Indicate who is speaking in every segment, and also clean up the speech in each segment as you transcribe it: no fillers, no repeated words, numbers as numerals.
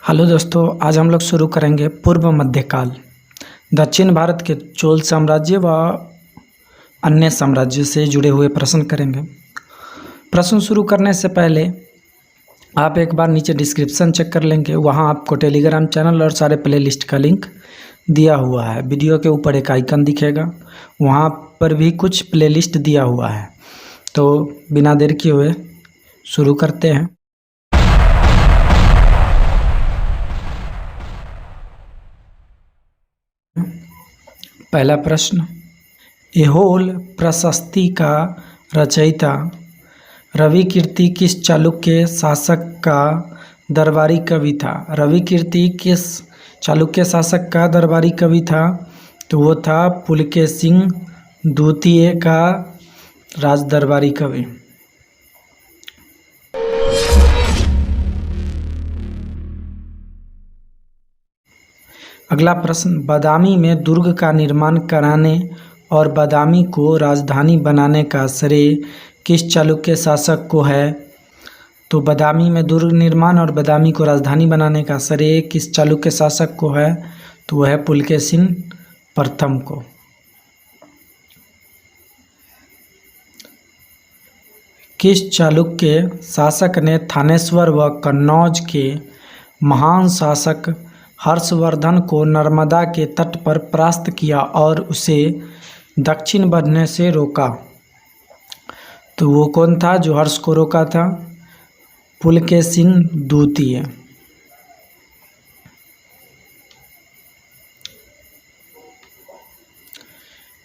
Speaker 1: Hello दोस्तों, आज हम लोग शुरू करेंगे पूर्व मध्यकाल। दक्षिण भारत के चोल साम्राज्य व अन्य साम्राज्य से जुड़े हुए प्रश्न करेंगे। प्रश्न शुरू करने से पहले आप एक बार नीचे डिस्क्रिप्शन चेक कर लेंगे, वहाँ आपको टेलीग्राम चैनल और सारे प्लेलिस्ट का लिंक दिया हुआ है। वीडियो के ऊपर एक आइकन दिखेगा, वहाँ पर भी कुछ प्लेलिस्ट दिया हुआ है। तो बिना देर किए हुए शुरू करते हैं। पहला प्रश्न, ऐहोल प्रशस्ति का रचयिता रविकीर्ति किस चालुक्य शासक का दरबारी कवि था? रविकीर्ति किस चालुक्य शासक का दरबारी कवि था? तो वो था पुलकेशिन द्वितीय का राज दरबारी कवि। अगला प्रश्न, बादामी में दुर्ग का निर्माण कराने और बादामी को राजधानी बनाने का श्रेय किस चालुक्य शासक को है? तो बादामी में दुर्ग निर्माण और बादामी को राजधानी बनाने का श्रेय किस चालुक्य शासक को है? तो वह है पुलकेशिन प्रथम को। किस चालुक्य शासक ने थानेश्वर व कन्नौज के महान शासक हर्षवर्धन को नर्मदा के तट पर परास्त किया और उसे दक्षिण बढ़ने से रोका? तो वो कौन था जो हर्ष को रोका था? पुलकेशिन द्वितीय।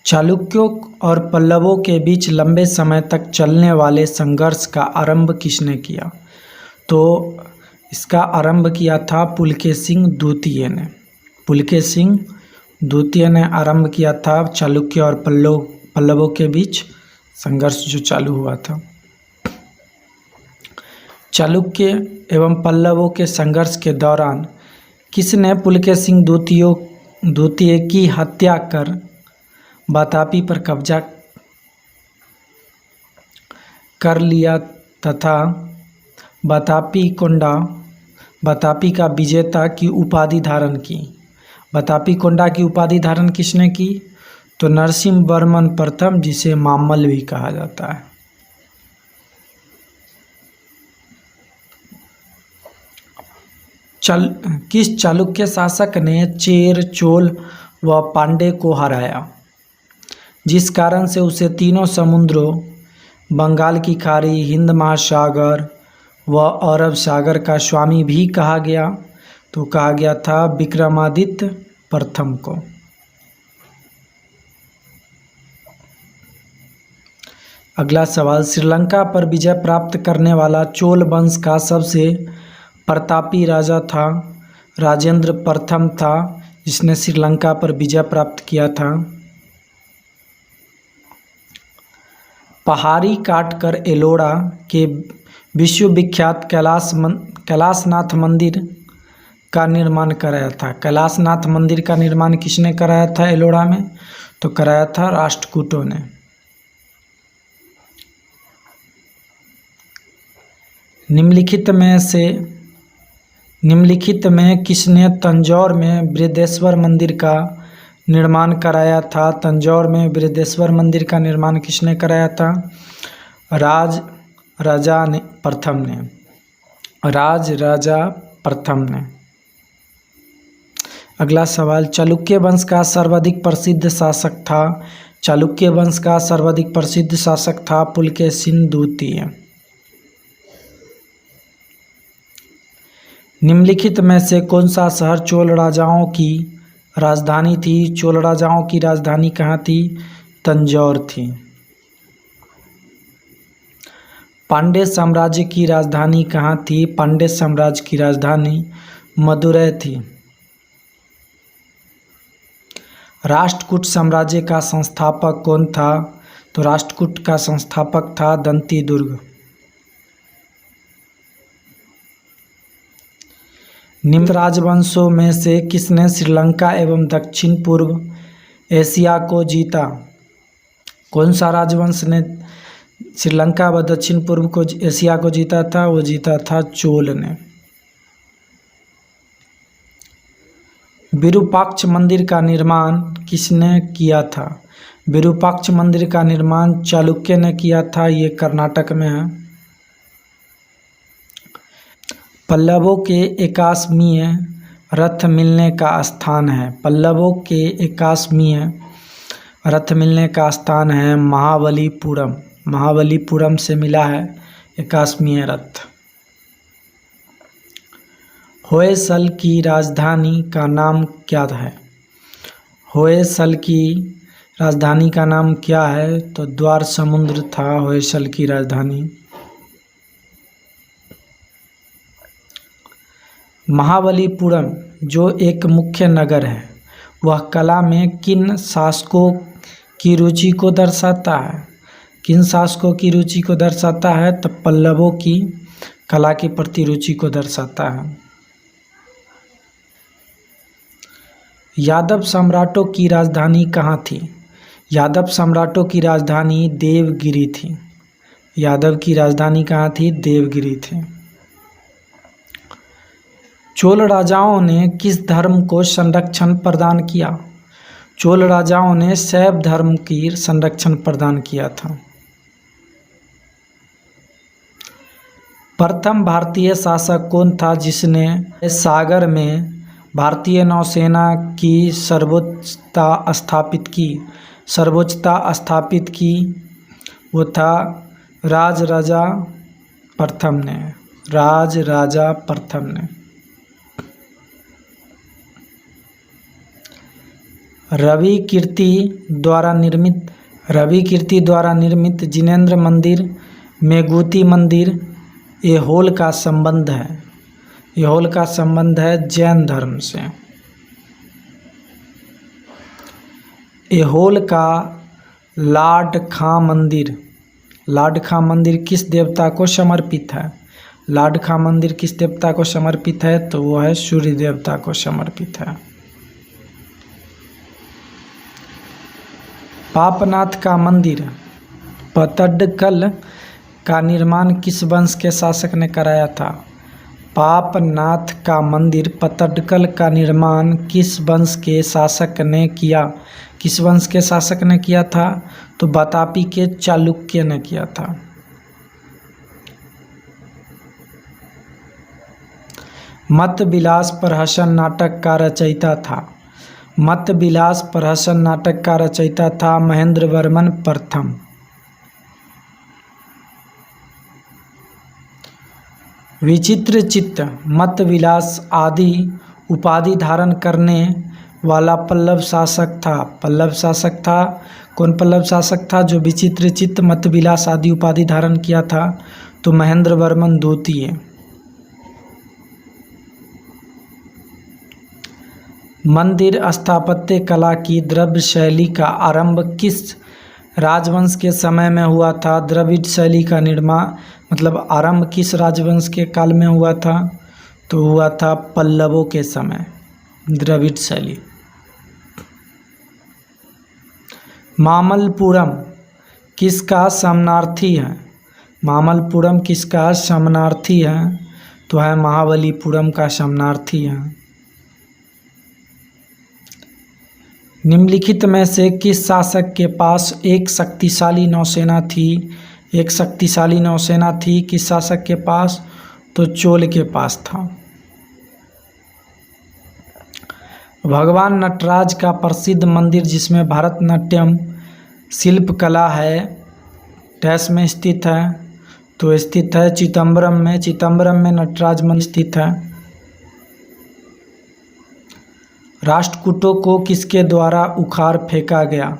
Speaker 1: चालुक्यों और पल्लवों के बीच लंबे समय तक चलने वाले संघर्ष का आरंभ किसने किया? तो इसका आरंभ किया था पुलकेशिन द्वितीय ने। पुलकेशिन द्वितीय ने आरंभ किया था चालुक्य और पल्लवों के बीच संघर्ष जो चालू हुआ था। चालुक्य एवं पल्लवों के संघर्ष के दौरान किसने पुलकेशिन द्वितीय की हत्या कर वातापी पर कब्जा कर लिया तथा वातापी का विजेता की उपाधि धारण की? वातापी कोंडा की उपाधि धारण किसने की? तो नरसिंहवर्मन प्रथम, जिसे मामल्ल भी कहा जाता है। किस चालुक्य शासक ने चेर, चोल व पांड्य को हराया, जिस कारण से उसे तीनों समुद्रों, बंगाल की खाड़ी, हिंद महासागर व अरब सागर का स्वामी भी कहा गया? तो कहा गया था विक्रमादित्य प्रथम को। अगला सवाल, श्रीलंका पर विजय प्राप्त करने वाला चोल वंश का सबसे प्रतापी राजा था? राजेंद्र प्रथम था जिसने श्रीलंका पर विजय प्राप्त किया था। पहाड़ी काटकर एलोरा के विश्वविख्यात कैलाशनाथ मंदिर का निर्माण कराया था? कैलाशनाथ मंदिर का निर्माण किसने कराया था एलोरा में? तो कराया था राष्ट्रकूटों ने। निम्नलिखित में किसने तंजौर में बृहदेश्वर मंदिर का निर्माण कराया था? तंजौर में बृहदेश्वर मंदिर का निर्माण किसने कराया था? राजा प्रथम ने। अगला सवाल, चालुक्य वंश का सर्वाधिक प्रसिद्ध शासक था? चालुक्य वंश का सर्वाधिक प्रसिद्ध शासक था पुलकेशिन द्वितीय। निम्नलिखित में से कौन सा शहर चोल राजाओं की राजधानी थी? चोल राजाओं की राजधानी कहाँ थी? तंजौर थी। पांड्य साम्राज्य की राजधानी कहाँ थी? पांड्य साम्राज्य की राजधानी मदुरै थी। राष्ट्रकूट साम्राज्य का संस्थापक कौन था? तो राष्ट्रकूट का संस्थापक था दंतीदुर्ग। निम्न राजवंशों में से किसने श्रीलंका एवं दक्षिण पूर्व एशिया को जीता? कौन सा राजवंश ने श्रीलंका व दक्षिण पूर्व को एशिया को जीता था? वो जीता था चोल ने। विरूपाक्ष मंदिर का निर्माण किसने किया था? विरूपाक्ष मंदिर का निर्माण चालुक्य ने किया था। ये कर्नाटक में है। पल्लवों के एकाश्मीय रथ मिलने का स्थान है। पल्लवों के एकाश्मीय रथ मिलने का स्थान है महाबलीपुरम। महाबलीपुरम से मिला है एकाश्मीय रथ। होयसल की राजधानी का नाम क्या है? होयसल की राजधानी का नाम क्या है? तो द्वार समुद्र था होयसल की राजधानी। महाबलीपुरम जो एक मुख्य नगर है, वह कला में किन शासकों की रुचि को दर्शाता है? किन शासकों की रुचि को दर्शाता है? तो पल्लवों की कला के प्रति रुचि को दर्शाता है। यादव सम्राटों की राजधानी कहाँ थी? यादव सम्राटों की राजधानी देवगिरी थी। यादव की राजधानी कहाँ थी? देवगिरी थी। चोल राजाओं ने किस धर्म को संरक्षण प्रदान किया? चोल राजाओं ने शैव धर्म की संरक्षण प्रदान किया था। प्रथम भारतीय शासक कौन था जिसने सागर में भारतीय नौसेना की सर्वोच्चता स्थापित की? वो था राजराजा प्रथम ने। राजराजा प्रथम ने। रवि कीर्ति द्वारा निर्मित जिनेंद्र मंदिर, मेघूती मंदिर, ऐहोल का संबंध है। ऐहोल का संबंध है जैन धर्म से। ऐहोल का लाड खां मंदिर किस देवता को समर्पित है? लाड खां मंदिर किस देवता को समर्पित है? तो वो है सूर्य देवता को समर्पित है। पापनाथ का मंदिर पतड्डकल का निर्माण किस वंश के शासक ने कराया था? पापनाथ का मंदिर पतड्डकल का निर्माण किस वंश के शासक ने किया? किस वंश के शासक ने किया था? तो वातापी के चालुक्य ने किया था। मत विलास प्रहसन नाटक का रचयिता था। मत विलास प्रहसन नाटक का रचयिता था महेंद्र वर्मन प्रथम। विचित्र चित्त, मत विलास आदि उपाधि धारण करने वाला पल्लव शासक था। पल्लव शासक था। कौन पल्लव शासक था जो विचित्र चित्त, मत विलास आदि उपाधि धारण किया था? तो महेंद्र वर्मन द्वितीय। मंदिर स्थापत्य कला की द्रव्य शैली का आरंभ किस राजवंश के समय में हुआ था? द्रविड़ शैली का निर्माण मतलब आरंभ किस राजवंश के काल में हुआ था? तो हुआ था पल्लवों के समय, द्रविड़ शैली। मामल्लपुरम किसका समानार्थी है? मामल्लपुरम किसका समानार्थी है? तो है महाबलीपुरम का समानार्थी है। निम्नलिखित में से किस शासक के पास एक शक्तिशाली नौसेना थी? एक शक्तिशाली नौसेना थी किस शासक के पास? तो चोल के पास था। भगवान नटराज का प्रसिद्ध मंदिर जिसमें भरतनाट्यम शिल्पकला है डैश में स्थित है? तो स्थित है चिदम्बरम में। चिदम्बरम में नटराज मंदिर स्थित है। राष्ट्रकूटों को किसके द्वारा उखाड़ फेंका गया?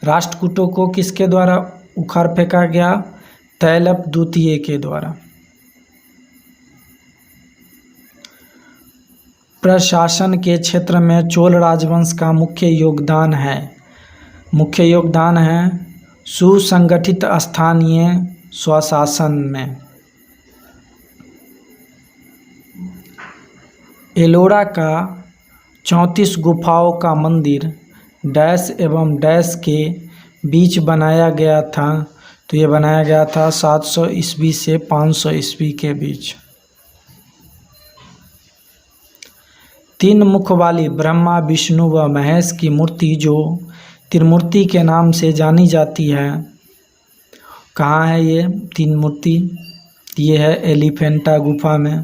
Speaker 1: राष्ट्रकूटों को किसके द्वारा उखाड़ फेंका गया? तैलप द्वितीय के द्वारा। प्रशासन के क्षेत्र में चोल राजवंश का मुख्य योगदान है सुसंगठित स्थानीय स्वशासन में। एलोरा का 34 गुफाओं का मंदिर डैश एवं डैश के बीच बनाया गया था? तो ये बनाया गया था 700 ईस्वी से 500 ईस्वी के बीच। तीन मुख वाली ब्रह्मा विष्णु व महेश की मूर्ति जो त्रिमूर्ति के नाम से जानी जाती है, कहाँ है ये तीन मूर्ति? ये है एलिफेंटा गुफा में।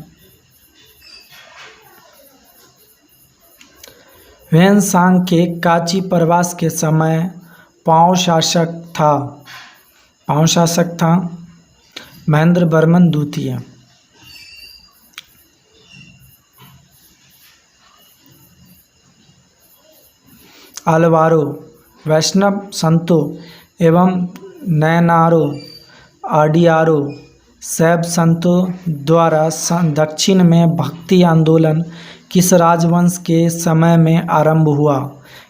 Speaker 1: ह्वेनसांग के कांची प्रवास के समय पांव शासक था महेंद्र वर्मन द्वितीय। अलवारो वैष्णव संतों एवं नयनारो आडियारो शैव संतों द्वारा दक्षिण में भक्ति आंदोलन किस राजवंश के समय में आरंभ हुआ?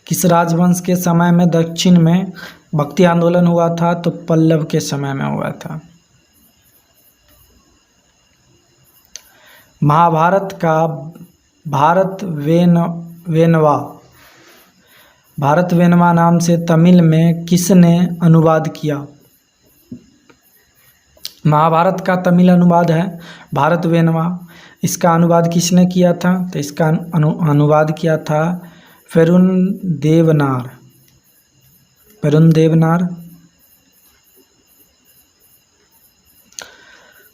Speaker 1: किस राजवंश के समय में दक्षिण में भक्ति आंदोलन हुआ था? तो पल्लव के समय में हुआ था। महाभारत का भारतवेनवा नाम से तमिल में किसने अनुवाद किया? महाभारत का तमिल अनुवाद है भारतवेनवा। इसका अनुवाद किसने किया था? तो इसका अनुवाद किया था पेरुंदेवनार।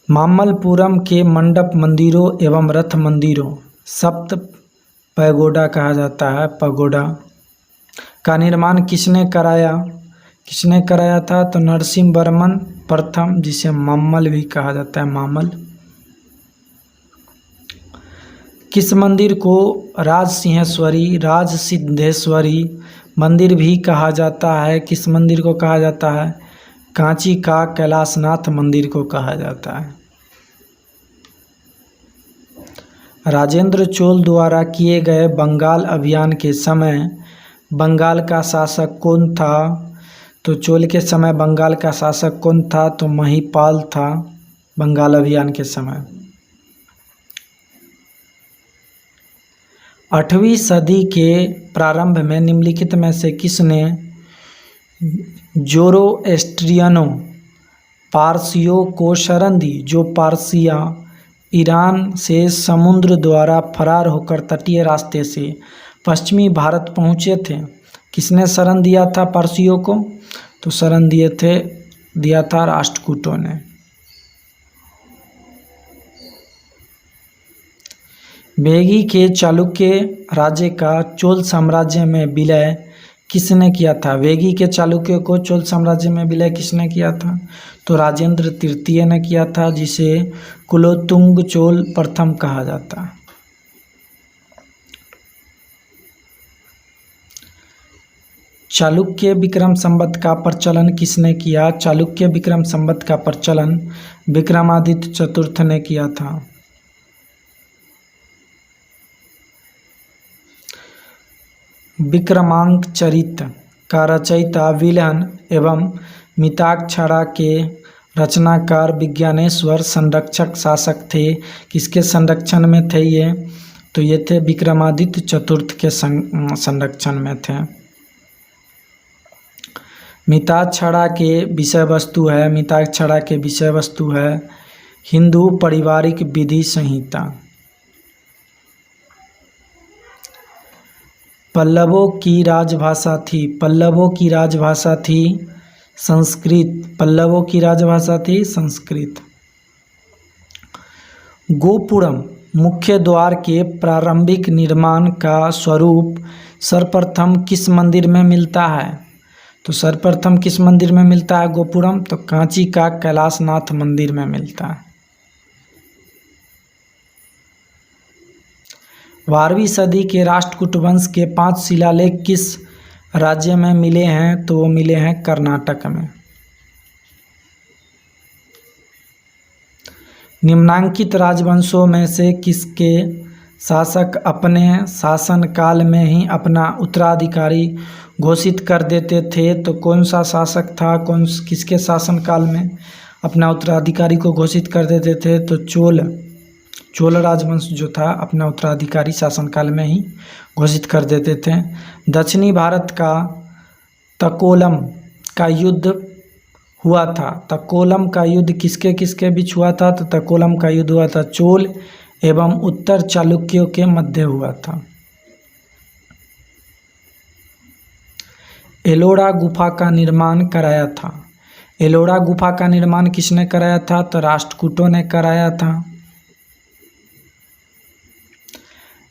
Speaker 1: मामल्लपुरम के मंडप मंदिरों एवं रथ मंदिरों सप्त पैगोडा कहा जाता है, पगोडा का निर्माण किसने कराया था? तो नरसिंह वर्मन प्रथम, जिसे मामल भी कहा जाता है, मामल। किस मंदिर को राजसिंहेश्वरी, राजसिद्धेश्वरी मंदिर भी कहा जाता है? किस मंदिर को कहा जाता है? कांची का कैलाशनाथ मंदिर को कहा जाता है। राजेंद्र चोल द्वारा किए गए बंगाल अभियान के समय बंगाल का शासक कौन था? तो चोल के समय बंगाल का शासक कौन था? तो महिपाल था बंगाल अभियान के समय। 8वीं सदी के प्रारंभ में निम्नलिखित में से किसने जोरोएस्ट्रियनों पारसियों को शरण दी, जो पारसिया ईरान से समुद्र द्वारा फरार होकर तटीय रास्ते से पश्चिमी भारत पहुँचे थे? किसने शरण दिया था पारसियों को? तो शरण दिया था राष्ट्रकूटों ने। वेगी के चालुक्य राज्य का चोल साम्राज्य में विलय किसने किया था? वेगी के चालुक्य को चोल साम्राज्य में विलय किसने किया था? तो राजेंद्र तृतीय ने किया था, जिसे कुलोत्तुंग चोल प्रथम कहा जाता है। चालुक्य विक्रम संवत का प्रचलन किसने किया? चालुक्य विक्रम संवत का प्रचलन विक्रमादित्य चतुर्थ ने किया था। विक्रमांक चरित का रचयिता विल्हन एवं मिताक्षरा के रचनाकार विज्ञानेश्वर संरक्षक शासक थे। किसके संरक्षण में थे ये? तो ये थे विक्रमादित्य चतुर्थ के संरक्षण में थे। मिताक्षरा के विषय वस्तु है हिंदू पारिवारिक विधि संहिता। पल्लवों की राजभाषा थी संस्कृत। गोपुरम मुख्य द्वार के प्रारंभिक निर्माण का स्वरूप सर्वप्रथम किस मंदिर में मिलता है? तो सर्वप्रथम किस मंदिर में मिलता है गोपुरम? तो कांची का कैलाशनाथ मंदिर में मिलता है। 12वीं सदी के राष्ट्रकूट वंश के 5 शिलालेख किस राज्य में मिले हैं? तो वो मिले हैं कर्नाटक में। निम्नांकित राजवंशों में से किसके शासक अपने शासनकाल में ही अपना उत्तराधिकारी घोषित कर देते थे? तो कौन सा शासक था, किसके शासनकाल में अपना उत्तराधिकारी को घोषित कर देते थे? तो चोल राजवंश जो था अपना उत्तराधिकारी शासनकाल में ही घोषित कर देते थे। दक्षिणी भारत का तकोलम का युद्ध हुआ था। तकोलम का युद्ध किसके बीच हुआ था? तो तकोलम का युद्ध हुआ था चोल एवं उत्तर चालुक्यों के मध्य हुआ था। एलोरा गुफा का निर्माण कराया था। एलोरा गुफा का निर्माण किसने कराया था? तो राष्ट्रकूटों ने कराया था।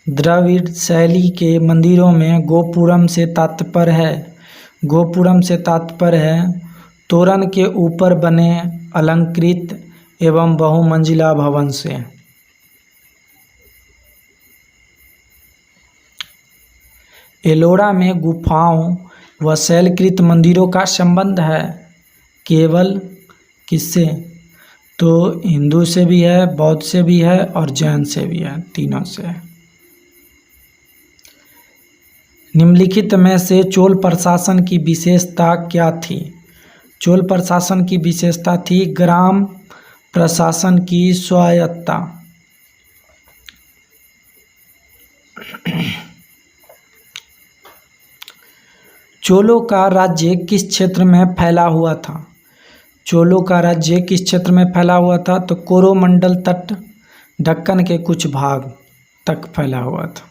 Speaker 1: द्रविड़ शैली के मंदिरों में गोपुरम से तात्पर्य है, गोपुरम से तात्पर्य है तोरण के ऊपर बने अलंकृत एवं बहुमंजिला भवन से। एलोरा में गुफाओं व शैलकृत मंदिरों का संबंध है केवल किससे? तो हिंदू से भी है, बौद्ध से भी है और जैन से भी है, तीनों से है। निम्नलिखित में से चोल प्रशासन की विशेषता क्या थी? चोल प्रशासन की विशेषता थी ग्राम प्रशासन की स्वायत्तता। चोलों का राज्य किस क्षेत्र में फैला हुआ था? चोलों का राज्य किस क्षेत्र में फैला हुआ था? तो कोरोमंडल तट दक्कन के कुछ भाग तक फैला हुआ था।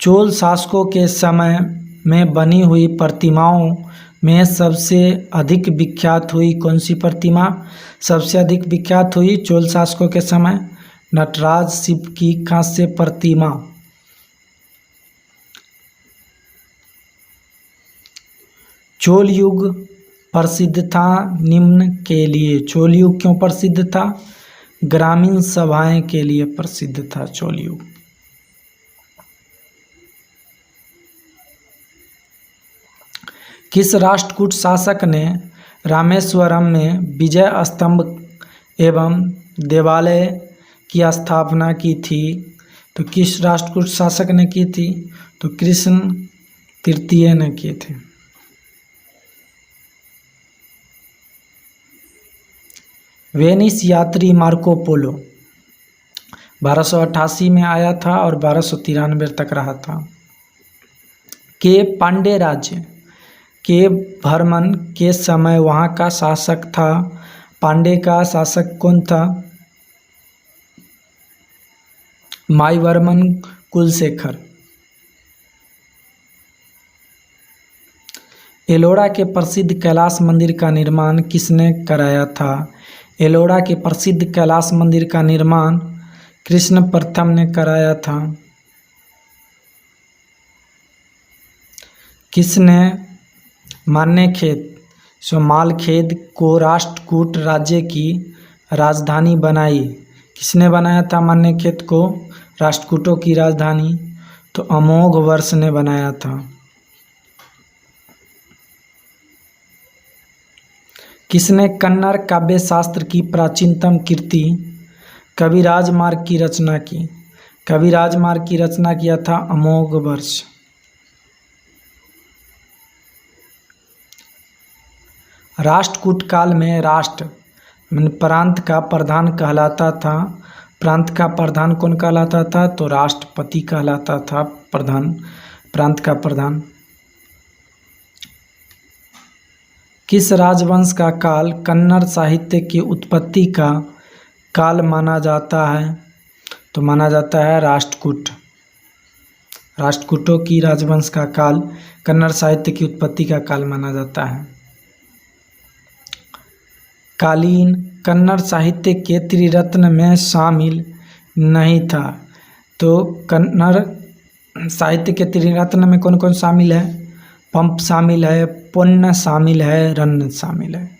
Speaker 1: चोल शासकों के समय में बनी हुई प्रतिमाओं में सबसे अधिक विख्यात हुई कौन सी प्रतिमा? सबसे अधिक विख्यात हुई चोल शासकों के समय नटराज शिव की कांस्य प्रतिमा। चोल युग प्रसिद्ध था निम्न के लिए। चोल युग क्यों प्रसिद्ध था? ग्रामीण सभाएं के लिए प्रसिद्ध था चोल युग। किस राष्ट्रकूट शासक ने रामेश्वरम में विजय स्तंभ एवं देवालय की स्थापना की थी? तो किस राष्ट्रकूट शासक ने की थी? तो कृष्ण तृतीय ने किए थे। वेनिस यात्री मार्को पोलो 1288 में आया था और 1293 तक रहा था। के पांड्य राज्य के भ्रमण के समय वहाँ का शासक था। पांड्य का शासक कौन था? माईवर्मन कुलशेखर। एलोरा के प्रसिद्ध कैलाश मंदिर का निर्माण किसने कराया था? एलोरा के प्रसिद्ध कैलाश मंदिर का निर्माण कृष्ण प्रथम ने कराया था। किसने मान्यखेत मालखेद को राष्ट्रकूट राज्य की राजधानी बनाई? किसने बनाया था मान्यखेत को राष्ट्रकूटों की राजधानी? तो अमोघवर्ष ने बनाया था। किसने कन्नड़ काव्य शास्त्र की प्राचीनतम कृति कविराजमार्ग की रचना की? कविराजमार्ग की रचना किया था अमोघवर्ष। राष्ट्रकूट काल में राष्ट्र प्रांत का प्रधान कहलाता था। प्रांत का प्रधान कौन कहलाता था? तो राष्ट्रपति कहलाता था प्रधान, प्रांत का प्रधान। किस राजवंश का काल कन्नड़ साहित्य की उत्पत्ति का काल माना जाता है? तो माना जाता है राष्ट्रकूट। राष्ट्रकूटों की राजवंश का काल कन्नड़ साहित्य की उत्पत्ति का काल माना जाता है। कालीन कन्नड़ साहित्य के त्रिरत्न में शामिल नहीं था। तो कन्नड़ साहित्य के त्रिरत्न में कौन कौन शामिल है? पंप शामिल है, पुण्य शामिल है, रन्न शामिल है।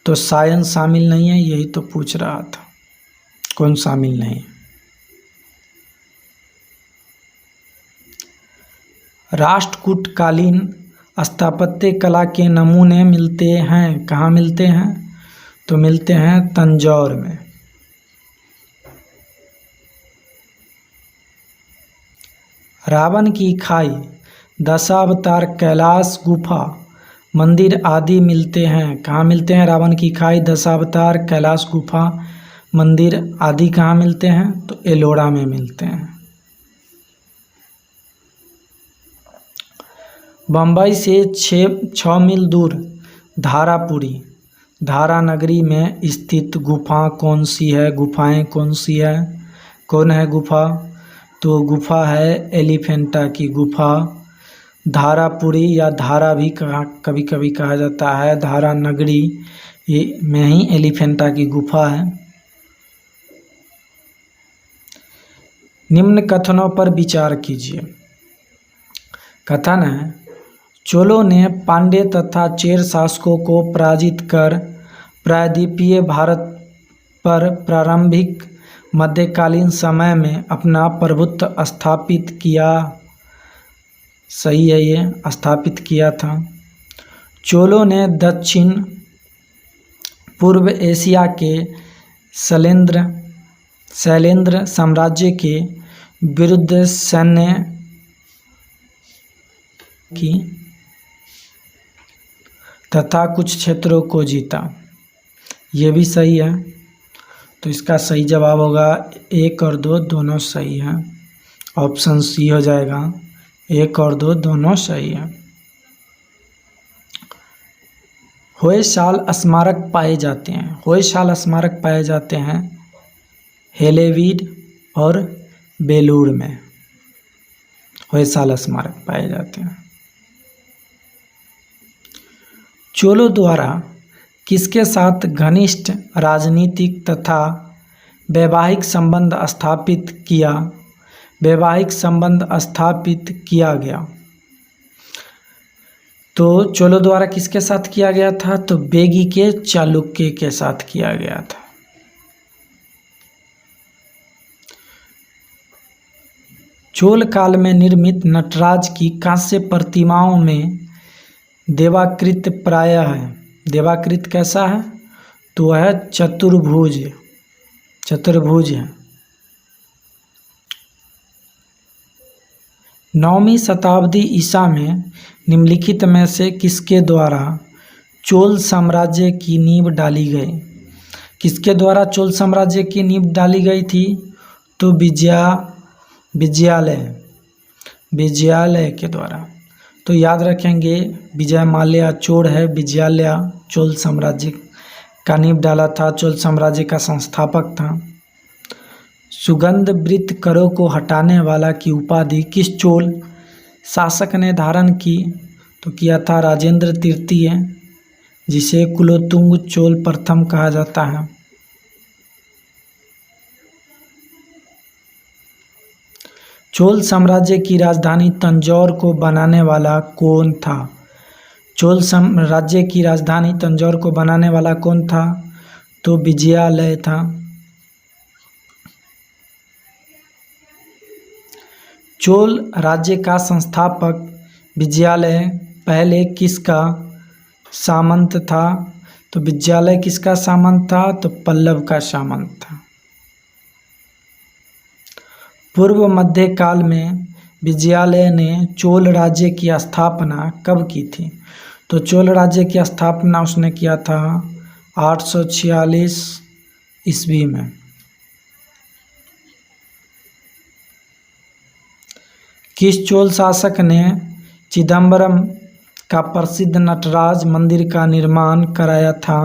Speaker 1: तो सायन शामिल नहीं है, यही तो पूछ रहा था कौन शामिल नहीं। राष्ट्रकूट कालीन स्थापत्य कला के नमूने मिलते हैं, कहाँ मिलते हैं? तो मिलते हैं तंजौर में। रावण की खाई, दशावतार, कैलाश गुफा, मंदिर आदि मिलते हैं। कहाँ मिलते हैं? रावण की खाई, दशावतार, कैलाश गुफा, मंदिर आदि कहाँ मिलते हैं? तो एलोरा में मिलते हैं। बम्बई से 6 मील दूर धारापुरी धारा नगरी में स्थित गुफा कौन सी है? गुफाएं कौन सी है? कौन है गुफा? तो गुफा है एलिफेंटा की गुफा। धारापुरी या धारा भी कभी कभी कहा जाता है, धारा नगरी ये में ही एलिफेंटा की गुफा है। निम्न कथनों पर विचार कीजिए। कथन है, चोलों ने पांड्य तथा चेर शासकों को पराजित कर प्रायद्वीपीय भारत पर प्रारंभिक मध्यकालीन समय में अपना प्रभुत्व स्थापित किया। सही है, ये स्थापित किया था। चोलों ने दक्षिण पूर्व एशिया के शैलेंद्र साम्राज्य के विरुद्ध सैन्य की तथा कुछ क्षेत्रों को जीता। ये भी सही है, तो इसका सही जवाब होगा 1 और 2 दोनों सही हैं। ऑप्शन सी हो जाएगा, 1 और 2 दोनों सही हैं। होयसाल स्मारक पाए जाते हैं। होयसाल स्मारक पाए जाते हैं हेलेवीड और बेलूर में। होयसाल स्मारक पाए जाते हैं। चोलों द्वारा किसके साथ घनिष्ठ राजनीतिक तथा वैवाहिक संबंध स्थापित किया गया? तो चोलों द्वारा किसके साथ किया गया था? तो बेगी के चालुक्य के साथ किया गया था। चोल काल में निर्मित नटराज की कांस्य प्रतिमाओं में देवाकृत प्रायः है। देवाकृत कैसा है? तो वह चतुर्भुज है। 9वीं शताब्दी ईसा में निम्नलिखित में से किसके द्वारा चोल साम्राज्य की नींव डाली गई? किसके द्वारा चोल साम्राज्य की नींव डाली गई थी? तो विजयालय के द्वारा। तो याद रखेंगे, विजय माल्या चोर है, विजयालय चोल साम्राज्य का नींव डाला था, चोल साम्राज्य का संस्थापक था। सुगंध वृत्त करों को हटाने वाला की उपाधि किस चोल शासक ने धारण की? तो किया था राजेंद्र तृतीय, जिसे कुलोत्तुंग चोल प्रथम कहा जाता है। चोल साम्राज्य की राजधानी तंजौर को बनाने वाला कौन था? चोल साम्राज्य की राजधानी तंजौर को बनाने वाला कौन था? तो विजयालय था। चोल राज्य का संस्थापक विजयालय पहले किसका सामंत था? तो विजयालय किसका सामंत था? तो पल्लव का सामंत था। पूर्व मध्य काल में विजयालय ने चोल राज्य की स्थापना कब की थी? तो चोल राज्य की स्थापना उसने किया था 846 ईस्वी में। किस चोल शासक ने चिदम्बरम का प्रसिद्ध नटराज मंदिर का निर्माण कराया था?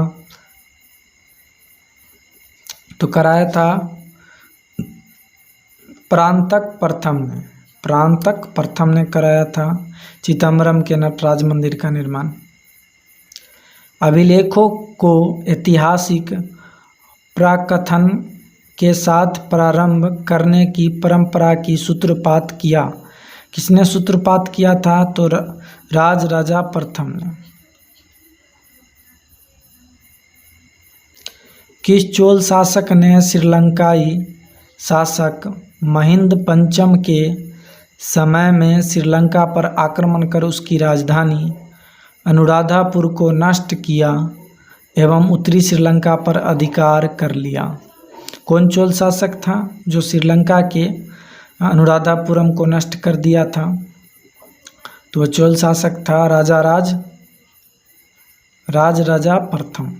Speaker 1: तो कराया था प्रांतक प्रथम ने कराया था चिदम्बरम के नटराज मंदिर का निर्माण। अभिलेखों को ऐतिहासिक प्राकथन के साथ प्रारंभ करने की परंपरा की सूत्रपात किया। किसने सूत्रपात किया था? तो राजा प्रथम ने। किस चोल शासक ने श्रीलंकाई शासक महिंद पंचम के समय में श्रीलंका पर आक्रमण कर उसकी राजधानी अनुराधापुर को नष्ट किया एवं उत्तरी श्रीलंका पर अधिकार कर लिया? कौन चोल शासक था जो श्रीलंका के अनुराधापुरम को नष्ट कर दिया था? तो वह चोल शासक था राजा प्रथम।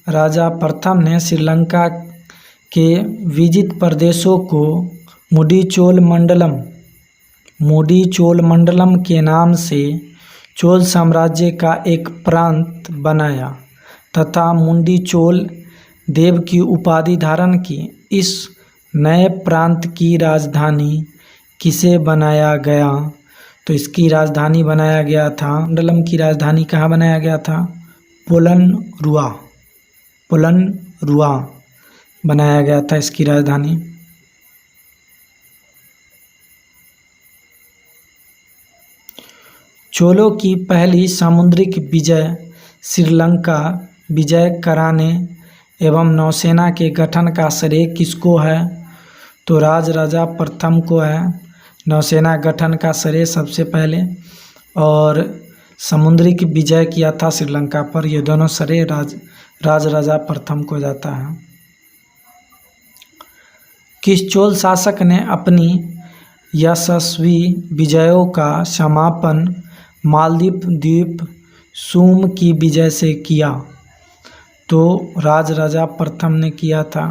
Speaker 1: राजा प्रथम ने श्रीलंका के विजित प्रदेशों को मुडी चोल मंडलम के नाम से चोल साम्राज्य का एक प्रांत बनाया तथा मुंडी चोल देव की उपाधि धारण की। इस नए प्रांत की राजधानी किसे बनाया गया? तो इसकी राजधानी बनाया गया था, मंडलम की राजधानी कहाँ बनाया गया था? पोलनरुआ, पोलनरुआ बनाया गया था इसकी राजधानी। चोलों की पहली सामुद्रिक विजय श्रीलंका विजय कराने एवं नौसेना के गठन का श्रेय किसको है? तो राजराजा प्रथम को है नौसेना गठन का श्रेय सबसे पहले, और सामुद्रिक विजय किया था श्रीलंका पर, ये दोनों श्रेय राजराजा प्रथम को जाता है। किस चोल शासक ने अपनी यशस्वी विजयों का समापन मालदीव द्वीप सूम की विजय से किया? तो राजराजा प्रथम ने किया था।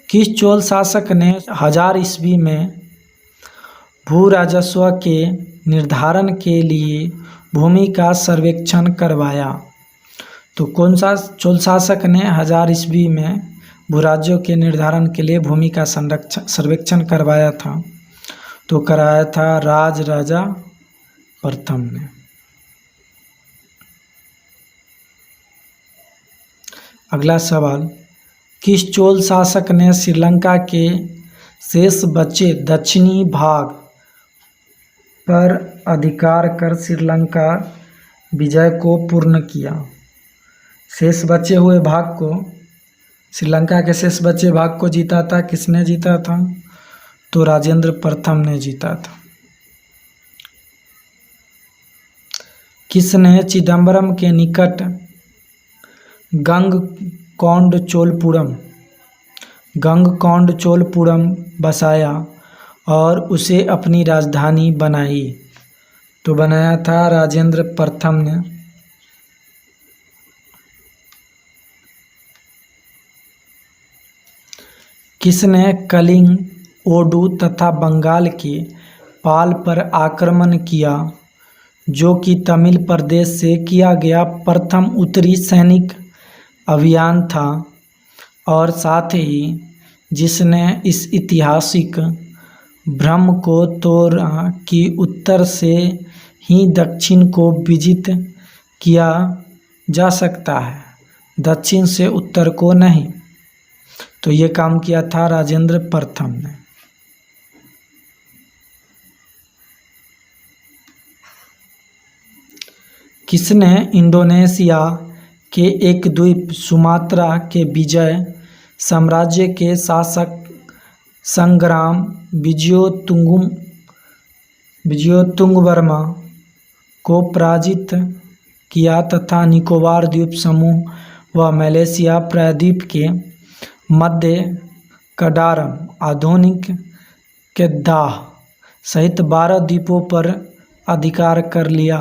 Speaker 1: किस चोल शासक ने 1000 ईस्वी में भू राजस्व के निर्धारण के लिए भूमि का सर्वेक्षण करवाया? तो कौन सा चोल शासक ने 1000 ईस्वी में भूराज्यों के निर्धारण के लिए भूमि का सर्वेक्षण करवाया था? तो कराया था राजराजा प्रथम ने। अगला सवाल, किस चोल शासक ने श्रीलंका के शेष बचे दक्षिणी भाग पर अधिकार कर श्रीलंका विजय को पूर्ण किया? शेष बचे हुए भाग को, श्रीलंका के शेष बचे भाग को जीता था, किसने जीता था? तो राजेंद्र प्रथम ने जीता था। किसने चिदम्बरम के निकट गंगकोंडचोलपुरम बसाया और उसे अपनी राजधानी बनाई? तो बनाया था राजेंद्र प्रथम ने। किसने कलिंग, ओडू तथा बंगाल के पाल पर आक्रमण किया, जो कि तमिल प्रदेश से किया गया प्रथम उत्तरी सैनिक अभियान था, और साथ ही जिसने इस ऐतिहासिक भ्रम को तोड़ा कि उत्तर से ही दक्षिण को विजित किया जा सकता है, दक्षिण से उत्तर को नहीं? तो ये काम किया था राजेंद्र प्रथम ने। किसने इंडोनेशिया के एक द्वीप सुमात्रा के विजय साम्राज्य के शासक संग्राम विजयोत्तुंगवर्मा को पराजित किया तथा निकोबार द्वीप समूह व मलेशिया प्रायद्वीप के मध्य कडारम, आधुनिक केदाह सहित 12 द्वीपों पर अधिकार कर लिया?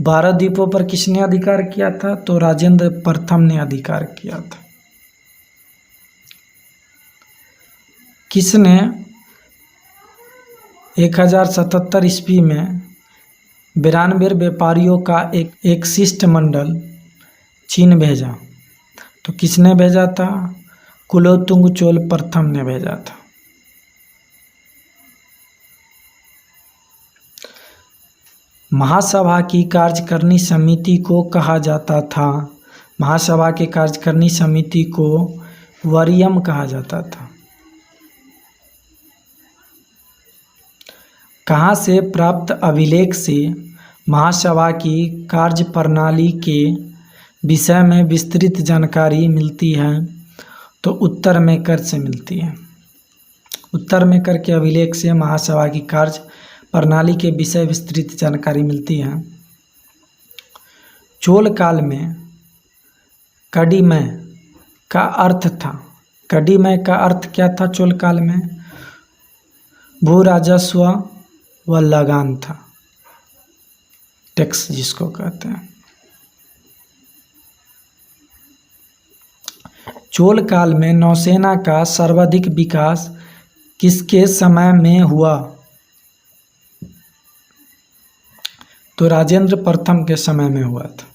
Speaker 1: 12 द्वीपों पर किसने अधिकार किया था? तो राजेंद्र प्रथम ने अधिकार किया था। किसने 1077 ईस्वी में 92 व्यापारियों का एक शिष्टमंडल चीन भेजा? तो किसने भेजा था? कुलोत्तुंग चोल प्रथम ने भेजा था। महासभा की कार्यकारिणी समिति को कहा जाता था? महासभा के कार्यकारिणी समिति को वरियम कहा जाता था। कहाँ से प्राप्त अभिलेख से महासभा की कार्यप्रणाली के विषय में विस्तृत जानकारी मिलती है? तो उत्तर मेकर से मिलती है। उत्तर मेकर के अभिलेख से महासभा की कार्य प्रणाली के विषय विस्तृत जानकारी मिलती है। चोल काल में कड़ीमय का अर्थ था? कड़ीमय का अर्थ क्या था चोल काल में? भू राजस्व व लगान था, टैक्स जिसको कहते हैं। चोल काल में नौसेना का सर्वाधिक विकास किसके समय में हुआ? तो राजेंद्र प्रथम के समय में हुआ था।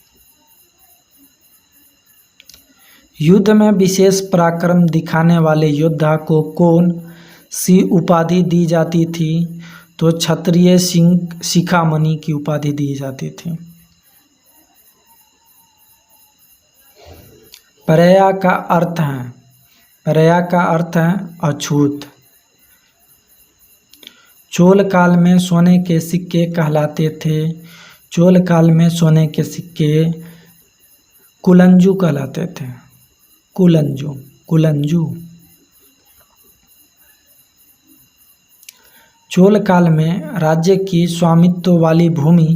Speaker 1: युद्ध में विशेष पराक्रम दिखाने वाले योद्धा को कौन सी उपाधि दी जाती थी? तो क्षत्रिय शिखामणि की उपाधि दी जाती थी। परया का अर्थ है अछूत। चोल काल में सोने के सिक्के कहलाते थे। चोल काल में सोने के सिक्के कुलंजू कहलाते थे। कुलंजू। चोल काल में राज्य की स्वामित्व वाली भूमि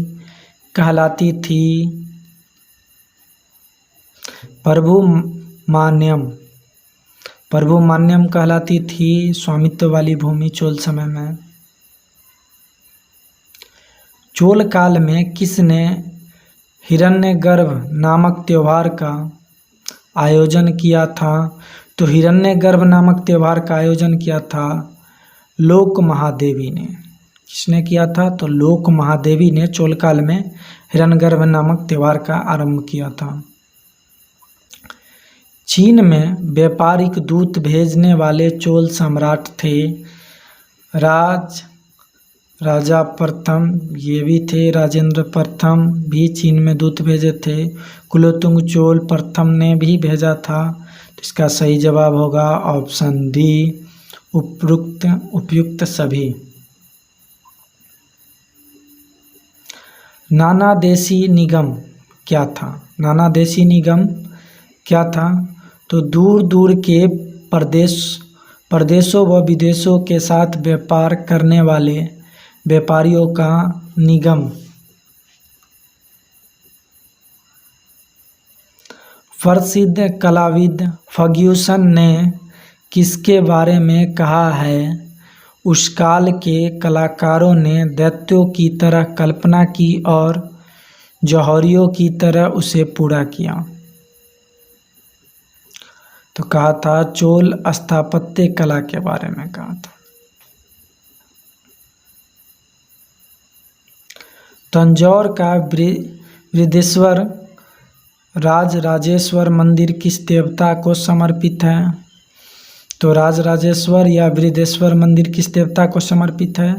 Speaker 1: कहलाती थी प्रभुमान्यम कहलाती थी स्वामित्व वाली भूमि चोल समय में। चोल काल में किसने हिरण्यगर्भ नामक त्योहार का आयोजन किया था? तो हिरण्यगर्भ नामक त्योहार का आयोजन किया था लोक महादेवी ने। किसने किया था? तो लोक महादेवी ने चोल काल में हिरण्यगर्भ नामक त्योहार का आरंभ किया था। चीन में व्यापारिक दूत भेजने वाले चोल सम्राट थे राजा प्रथम, ये भी थे राजेंद्र प्रथम भी चीन में दूत भेजे थे। कुलोतुंग चोल प्रथम ने भी भेजा था। तो इसका सही जवाब होगा ऑप्शन डी, उपयुक्त सभी। नाना देशी निगम क्या था? नाना देशी निगम क्या था? तो दूर दूर के प्रदेशों व विदेशों के साथ व्यापार करने वाले व्यापारियों का निगम। प्रसिद्ध कलाविद फर्ग्यूसन ने किसके बारे में कहा है? उस काल के कलाकारों ने दैत्यों की तरह कल्पना की और जौहरियों की तरह उसे पूरा किया। तो कहा था चोल स्थापत्य कला के बारे में कहा था। तंजौर का बृहदेश्वर राजराजेश्वर मंदिर किस देवता को समर्पित है? तो राजराजेश्वर या बृहदेश्वर मंदिर किस देवता को समर्पित है?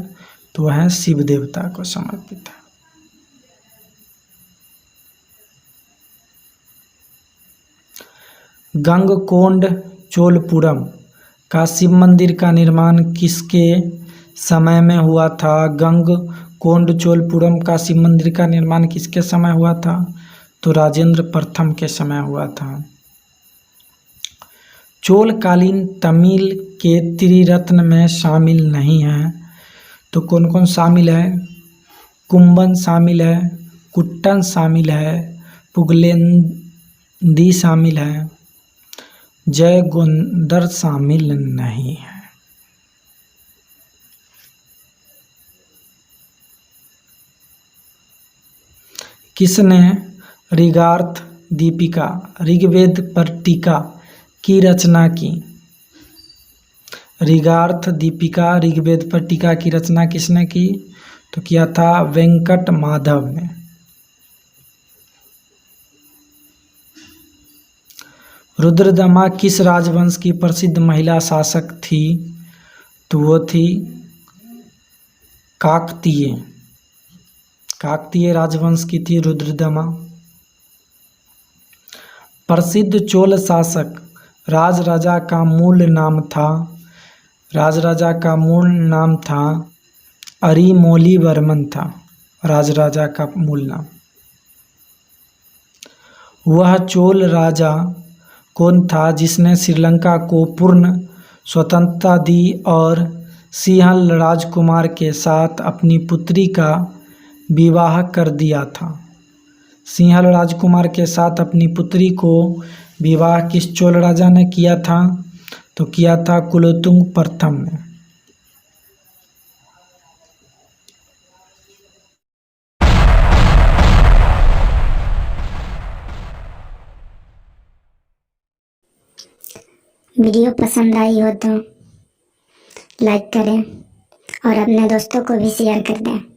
Speaker 1: तो वह है शिव देवता को समर्पित है। गंगकोंड चोलपुरम का शिव मंदिर का निर्माण किसके समय में हुआ था? गंगकोंड चोलपुरम का शिव मंदिर का निर्माण किसके समय हुआ था? तो राजेंद्र प्रथम के समय हुआ था। चोलकालीन तमिल के त्रिरत्न में शामिल नहीं है। तो कौन कौन शामिल है? कुंभन शामिल है, कुट्टन शामिल है, पुगलेंदी शामिल है, जयगोंदर शामिल नहीं है। किसने ऋगार्थ दीपिका ऋग्वेद पर टीका की रचना की? ऋगार्थ दीपिका ऋग्वेद पर टीका की रचना किसने की? तो किया था वेंकट माधव ने। रुद्रदमा किस राजवंश की प्रसिद्ध महिला शासक थी? तो वो थी काकतीय राजवंश की थी रुद्रदमा। प्रसिद्ध चोल शासक राजराजा का मूल नाम था? राजराजा का मूल नाम था अरिमोलीवर्मन था राजराजा का मूल नाम। वह चोल राजा कौन था जिसने श्रीलंका को पूर्ण स्वतंत्रता दी और सिंहल राजकुमार के साथ अपनी पुत्री का विवाह कर दिया था? सिंहल राजकुमार के साथ अपनी पुत्री को विवाह किस चोल राजा ने किया था? तो किया था कुलोतुंग प्रथम ने।
Speaker 2: वीडियो पसंद आई हो तो लाइक करें और अपने दोस्तों को भी शेयर कर दें।